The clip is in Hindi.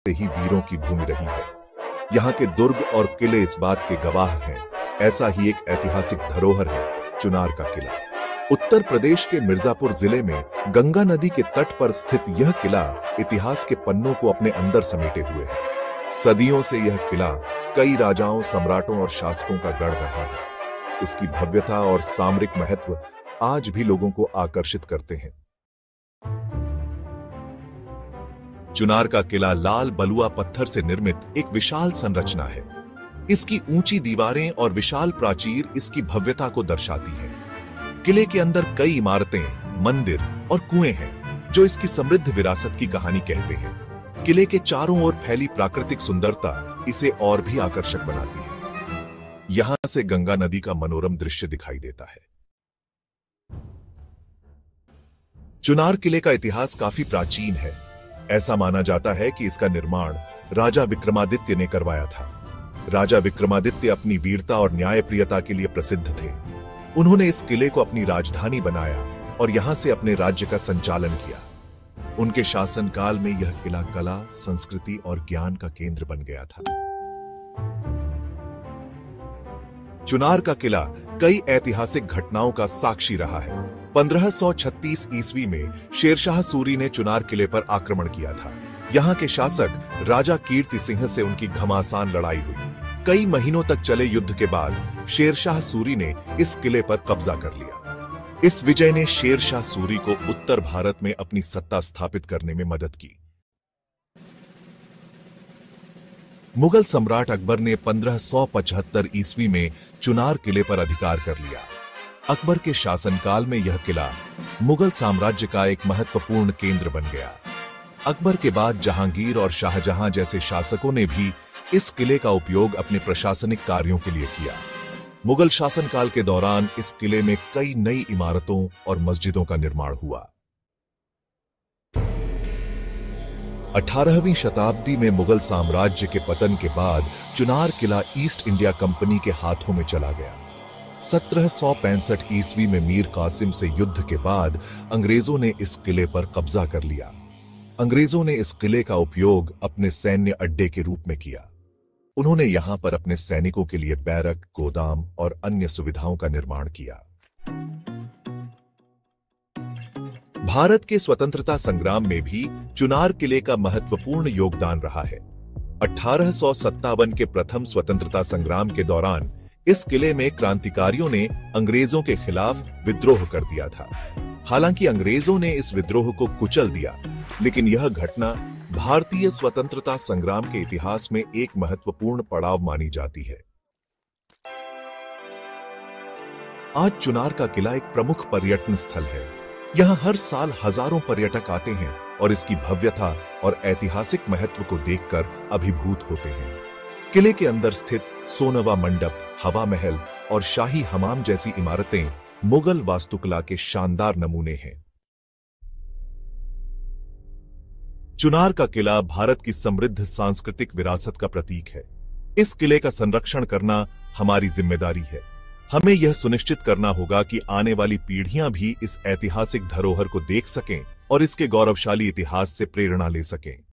से ही वीरों की भूमि रही है। यहाँ के दुर्ग और किले इस बात के गवाह हैं। ऐसा ही एक ऐतिहासिक धरोहर है चुनार का किला। उत्तर प्रदेश के मिर्जापुर जिले में गंगा नदी के तट पर स्थित यह किला इतिहास के पन्नों को अपने अंदर समेटे हुए है। सदियों से यह किला कई राजाओं, सम्राटों और शासकों का गढ़ रहा है। इसकी भव्यता और सामरिक महत्व आज भी लोगों को आकर्षित करते हैं। चुनार का किला लाल बलुआ पत्थर से निर्मित एक विशाल संरचना है। इसकी ऊंची दीवारें और विशाल प्राचीर इसकी भव्यता को दर्शाती हैं। किले के अंदर कई इमारतें, मंदिर और कुएं हैं जो इसकी समृद्ध विरासत की कहानी कहते हैं। किले के चारों ओर फैली प्राकृतिक सुंदरता इसे और भी आकर्षक बनाती है। यहां से गंगा नदी का मनोरम दृश्य दिखाई देता है। चुनार किले का इतिहास काफी प्राचीन है। ऐसा माना जाता है कि इसका निर्माण राजा विक्रमादित्य ने करवाया था। राजा विक्रमादित्य अपनी वीरता और न्यायप्रियता के लिए प्रसिद्ध थे। उन्होंने इस किले को अपनी राजधानी बनाया और यहां से अपने राज्य का संचालन किया। उनके शासनकाल में यह किला कला, संस्कृति और ज्ञान का केंद्र बन गया था। चुनार का किला कई ऐतिहासिक घटनाओं का साक्षी रहा है। 1536 ईस्वी में शेरशाह सूरी ने चुनार किले पर आक्रमण किया था। यहाँ के शासक राजा कीर्ति सिंह से उनकी घमासान लड़ाई हुई। कई महीनों तक चले युद्ध के बाद शेरशाह सूरी ने इस किले पर कब्जा कर लिया। इस विजय ने शेरशाह सूरी को उत्तर भारत में अपनी सत्ता स्थापित करने में मदद की। मुगल सम्राट अकबर ने 1575 ईस्वी में चुनार किले पर अधिकार कर लिया। अकबर के शासनकाल में यह किला मुगल साम्राज्य का एक महत्वपूर्ण केंद्र बन गया। अकबर के बाद जहांगीर और शाहजहां जैसे शासकों ने भी इस किले का उपयोग अपने प्रशासनिक कार्यों के लिए किया। मुगल शासनकाल के दौरान इस किले में कई नई इमारतों और मस्जिदों का निर्माण हुआ। 18वीं शताब्दी में मुगल साम्राज्य के पतन के बाद चुनार किला ईस्ट इंडिया कंपनी के हाथों में चला गया। 1765 ईस्वी में मीर कासिम से युद्ध के बाद अंग्रेजों ने इस किले पर कब्जा कर लिया। अंग्रेजों ने इस किले का उपयोग अपने सैन्य अड्डे के रूप में किया। उन्होंने यहां पर अपने सैनिकों के लिए बैरक, गोदाम और अन्य सुविधाओं का निर्माण किया। भारत के स्वतंत्रता संग्राम में भी चुनार किले का महत्वपूर्ण योगदान रहा है। 1857 के प्रथम स्वतंत्रता संग्राम के दौरान इस किले में क्रांतिकारियों ने अंग्रेजों के खिलाफ विद्रोह कर दिया था। हालांकि अंग्रेजों ने इस विद्रोह को कुचल दिया, लेकिन यह घटना भारतीय स्वतंत्रता संग्राम के इतिहास में एक महत्वपूर्ण पड़ाव मानी जाती है। आज चुनार का किला एक प्रमुख पर्यटन स्थल है। यहाँ हर साल हजारों पर्यटक आते हैं और इसकी भव्यता और ऐतिहासिक महत्व को देखकर अभिभूत होते हैं। किले के अंदर स्थित सोनवा मंडप, हवा महल और शाही हमाम जैसी इमारतें मुगल वास्तुकला के शानदार नमूने हैं। चुनार का किला भारत की समृद्ध सांस्कृतिक विरासत का प्रतीक है। इस किले का संरक्षण करना हमारी जिम्मेदारी है। हमें यह सुनिश्चित करना होगा कि आने वाली पीढ़ियां भी इस ऐतिहासिक धरोहर को देख सकें और इसके गौरवशाली इतिहास से प्रेरणा ले सकें।